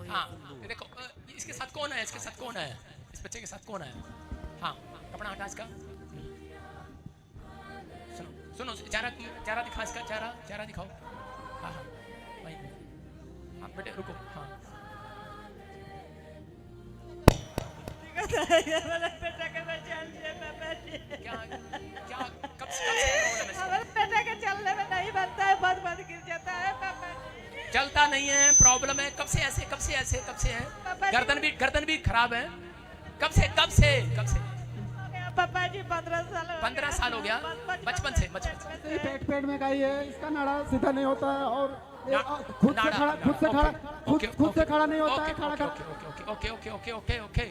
हाँ देखो इसके साथ कौन है, इसके साथ कौन है, इस बच्चे के साथ कौन है। हाँ कपड़ा हटा इसका। सुनो सुनो चेहरा चेहरा दिखा इसका, चेहरा चेहरा दिखाओ। हाँ हाँ वही। हाँ बेटे रुको। हाँ बेटा के चल जे पापा जी। क्या क्या कब से प्रॉब्लम है? हमारे बेटा के चलने में नहीं बनता है, बहुत बहुत गिर जाता है पापा जी। चलता नहीं है, प्रॉब्लम है। कब से ऐसे, कब से ऐसे, कब से है? गर्दन भी खराब है। कब से कब से कब से? पापा जी 15 साल हो गया। 15 साल हो गया। बचपन से पेट में का ही है, इसका नाड़ा सीधा नहीं होता है और खुद से खड़ा नहीं होता है। Okay okay okay okay okay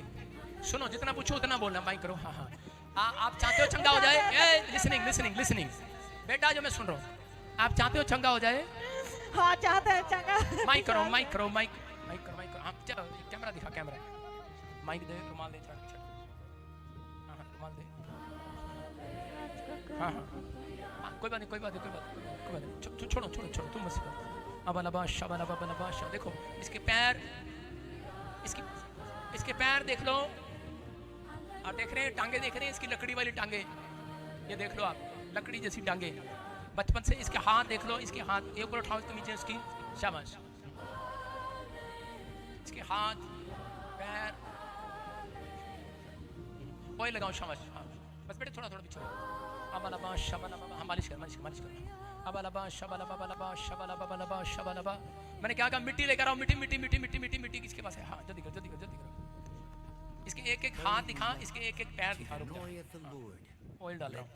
सुनो, जितना पूछो उतना बोलना, माइक करो। हाँ हाँ आप चाहते हो चंगा हो जाए? लिसनिंग लिसनिंग लिसनिंग बेटा, जो मैं सुन रहा हूँ, आप चाहते हो चंगा हो जाए? हाँ चाहते हैं चंगा। माइक करो माइक करो माइक माइक करो माइक करो। हाँ चलो कैमरा दिखा, कैमरा माइक दे, रुमाल दे, हाँ हाँ रुमाल दे। हाँ हाँ कोई बात नहीं कोई बात नहीं कोई बात नहीं, छोड़ो छोड़ो छोड़ो, तुम मत सीखो। अब अलाबा शबा शबा। देखो इसके पैर, इसके पैर देख लो। आप देख रहे हैं टांगे, देख रहे हैं इसकी लकड़ी वाली टांगे, ये देख लो आप, लकड़ी जैसी टांगे बचपन से। इसके हाथ देख लो, इसके हाथ एक बार उठाओ इसके नीचे, इसकी शाबाश। इसके हाथ पैर ऑयल लगाओ, शाबाश। हाँ बस बेटे थोड़ा थोड़ा पीछे। अब अलाबा शबा हाँ मालिश कर मालिश कर मालिश कर। अब अलाबा शबा शबा। मैंने क्या कहा? मिट्टी लेकर आओ, मिट्टी मिट्टी मिट्टी मिट्टी मिट्टी मिट्टी किसके पास है? हाँ जल्दी करो जल्दी करो जल्दी करो। इसके एक एक हाथ दिखा, इसके एक एक पैर दिखा। ऑयल डाल रहा हूँ।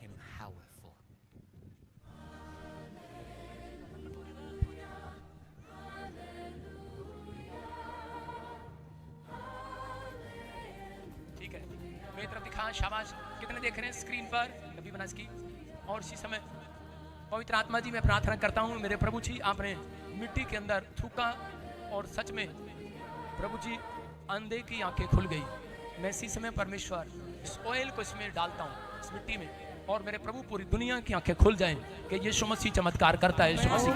ठीक है मेरी तरफ दिखा, शाबाश। कितने देख रहे हैं स्क्रीन पर? नबी बनास की। और इसी समय पवित्र आत्मा जी मैं प्रार्थना करता हूँ मेरे प्रभु जी, आपने मिट्टी के अंदर थूका और सच में प्रभु जी अंधे की आंखें खुल गई। मैं इसी समय परमेश्वर इस ऑयल को इसमें डालता हूँ, इस मिट्टी में, और मेरे प्रभु पूरी दुनिया की आंखें खुल जाएं कि यीशु मसीह चमत्कार करता है। यीशु मसीह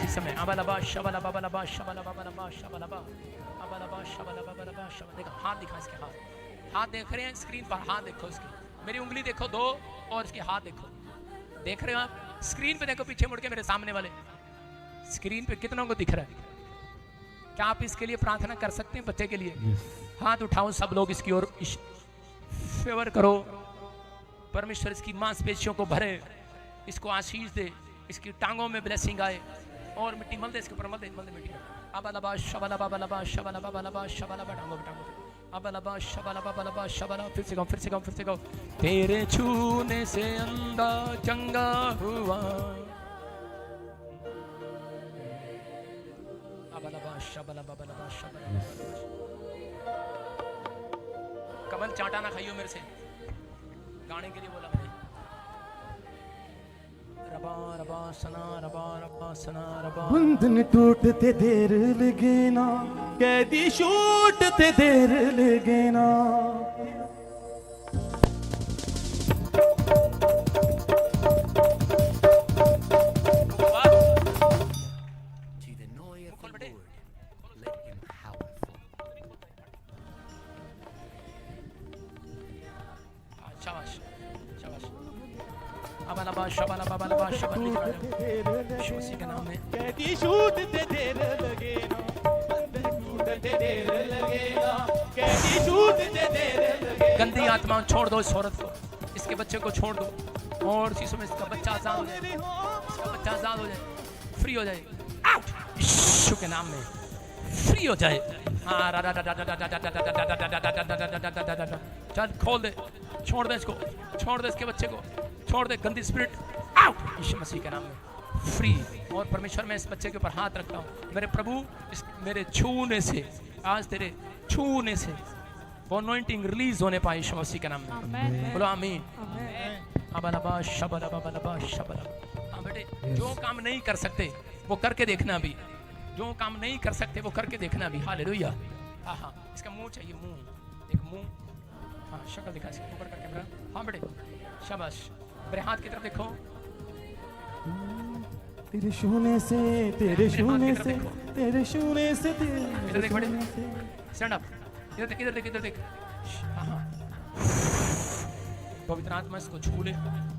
इस समय अबलबा शबला बबलबा शबला बबलबा शबला अबलबा शबला बबलबा शबला। देखो हाथ दिखा, इसके हाथ देख रहे हैं स्क्रीन पर? हाथ देखो इसकी, मेरी उंगली देखो दो, और इसके हाथ देखो। देख रहे हो आप? स्क्रीन पे देखो, पीछे मुड़ के मेरे सामने वाले स्क्रीन पे कितनों को दिख रहा है? क्या आप इसके लिए प्रार्थना कर सकते हैं बच्चे के लिए? हाथ उठाओ सब लोग, इसकी ओर फेवर करो। परमेश्वर इसकी मांसपेशियों को भरे, इसको आशीष दे, इसकी टांगों में ब्लेसिंग आए। और मिट्टी मल दे इसके ऊपर, मल दे मिट्टी। अब अलाबा शबला बबलबा शबला बबलबा शबला टांगों पे टांगों पे। अब अलाबा शबला बबलबा शबला। फिर से गाओ। तेरे छूने से अंधा चंगा हुआ। कमल चाटा ना खाइयो मेरे से, गाने के लिए बोला मैंने। रबा रबा सना रबा रबा सना रबा। बंधन टूटते देर लगे ना, कैदी छूटते देर लगे ना। शोसी के नाम में कैदी छूटते देर लगे ना, टूटते देर लगे ना, कैदी छूटते देर लगे। गंदी आत्मा छोड़ दो इस औरत को, इसके बच्चे को छोड़ दो, और इसी समय इसका बच्चा आजाद हो जाए, इसका बच्चा आजाद हो जाए, फ्री हो जाए। आउट यीशु के नाम में फ्री हो जाए। हाँ चल खोल दे, छोड़ दे इसको, छोड़ दे इसके बच्चे को, छोड़ दे गंदी स्पिरिट। आउट यीशु मसीह के नाम में फ्री। और परमेश्वर मैं इस बच्चे के ऊपर हाथ रखता हूँ मेरे प्रभु, इस मेरे छूने से, आज तेरे छूने से वो अनॉइंटिंग रिलीज होने पाए यीशु मसीह के नाम में। बोलो आमीन। अबलबा शबला बबलबा शबला। हाँ बेटे, जो काम नहीं कर सकते वो करके देखना भी, जो काम नहीं कर सकते वो करके देखना भी। हालेलुया। हाँ हाँ इसका मुंह चाहिए, मुंह एक मुंह। हाँ शक्ल दिखा इसके ऊपर करके मेरा। हाँ बेटे शाबाश, मेरे हाथ की तरफ देखो। तेरे छूने से तेरे छूने से तेरे छूने से इधर देख बड़े, स्टैंड अप, इधर देख इधर देख इधर देख। हाँ। पवित्र आत्मा इसको छू ले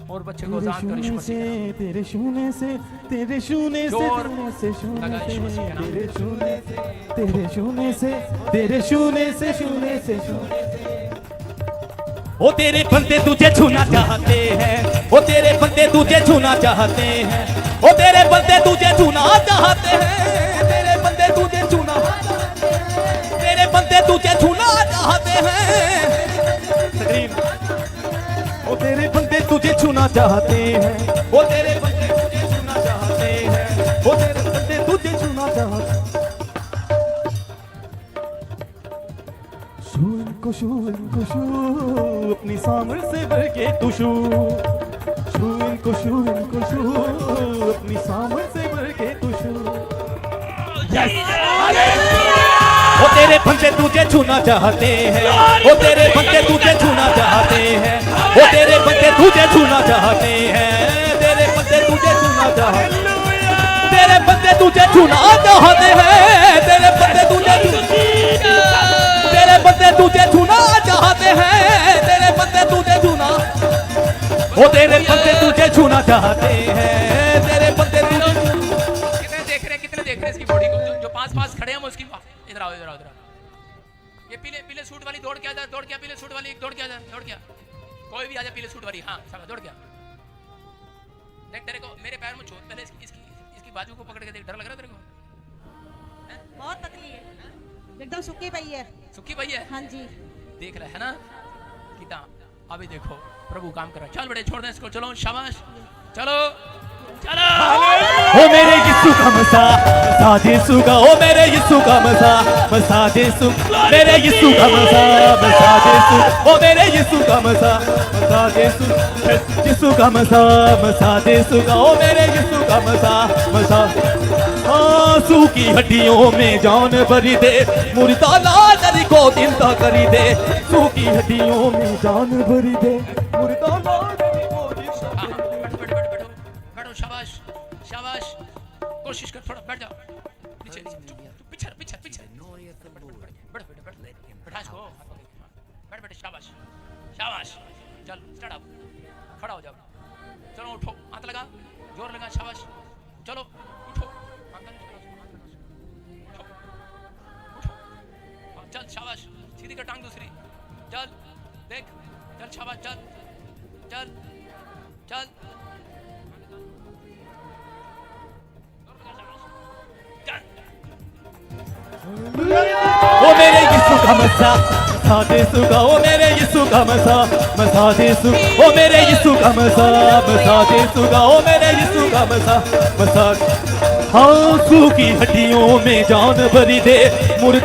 और बच्चे को आजाद कर यीशु मसीह के नाम। तेरे छूने से तेरे छूने से जोर छूने लगा यीशु मसीह के नाम। तेरे छूने से तेरे छूने से तेरे छूने से छूने से ओ तेरे बंदे तुझे छूना चाहते हैं, ओ तेरे बंदे तुझे छूना चाहते हैं, ओ तेरे बंदे तुझे छूना चाहते हैं, तेरे बंदे तुझे छूना, तेरे बंदे तुझे छूना चाहते हैं। ओ तेरे बंदे तुझे छूना चाहते हैं, ओ तेरे बंदे तुझे छूना चाहते हैं, ओ तेरे बंदे तुझे छूना चाहते हैं। छू इनको छू अपनी सामर से भर के तू छू इनको छू अपनी सामर से भर के तू छू। ओ तेरे बंदे तुझे छूना चाहते हैं, ओ तेरे बंदे तुझे छूना चाहते हैं, ओ तेरे बंदे तुझे छूना चाहते हैं, तेरे बंदे तुझे छूना चाहते हैं, तेरे बंदे तुझे छूना चाहते हैं, तेरे बंदे तुझे तेरे बंदे तुझे छूना चाहते हैं, तेरे बंदे तुझे छूना, ओ तेरे बंदे तुझे छूना चाहते हैं, तेरे बंदे तुझे। कितने देख रहे हैं इसकी बॉडी को, जो पास खड़े हैं हम उसकी। इधर आओ इधर आओ इधर आओ। ये पीले सूट वाली दौड़ क्या पीले सूट वाली दौड़ क्या कोई भी आ जाए पीले सूट वाली। हाँ चलो दौड़ क्या। देख तेरे को मेरे पैर में चोट, पहले इसकी बाजू को पकड़ के देख, डर लग रहा है तेरे को? बहुत पतली है, एकदम सुक्की पई है। सुखी भैया हाँ जी, देख रहा है ना कितना। अभी देखो प्रभु काम कर रहा है। चल बड़े छोड़ दे इसको, चलो शाबाश, चलो चलो। ओ मेरे यीशु का मसा यीशु का, ओ मेरे यीशु का मसा यीशु, मेरे यीशु का मसा यीशु, ओ मेरे यीशु का मसा यीशु, यीशु का मसा यीशु का, ओ मेरे यीशु का मसा। आंसू की हड्डियों में जान भरी दे, मुर्दा लाजर को जिंदा करी दे, सूखी हड्डियों में जान भरी दे, मुर्दा लाजर को जिंदा करी दे। बैठो शाबाश शाबाश, कोशिश कर थोड़ा बैठ जाओ नीचे पीछे बैठा इसको, बैठ शाबाश शाबाश। चल स्टार्ट अप, खड़ा हो जाओ, चलो उठो, हाथ लगा, जोर लगा, शाबाश, चलो उठो, चल शाबाश, सीधी कर टांग दूसरी, चल देख, चल शाबाश, चल चल चल ओ मेरे यीशु का मसा यीशु का, ओ मेरे यीशु का मसा यीशु, ओ मेरे यीशु का मसा यीशु का, ओ मेरे यीशु का मसा। हाँ सूखी हड्डियों में जान भरी दे, मुर्दा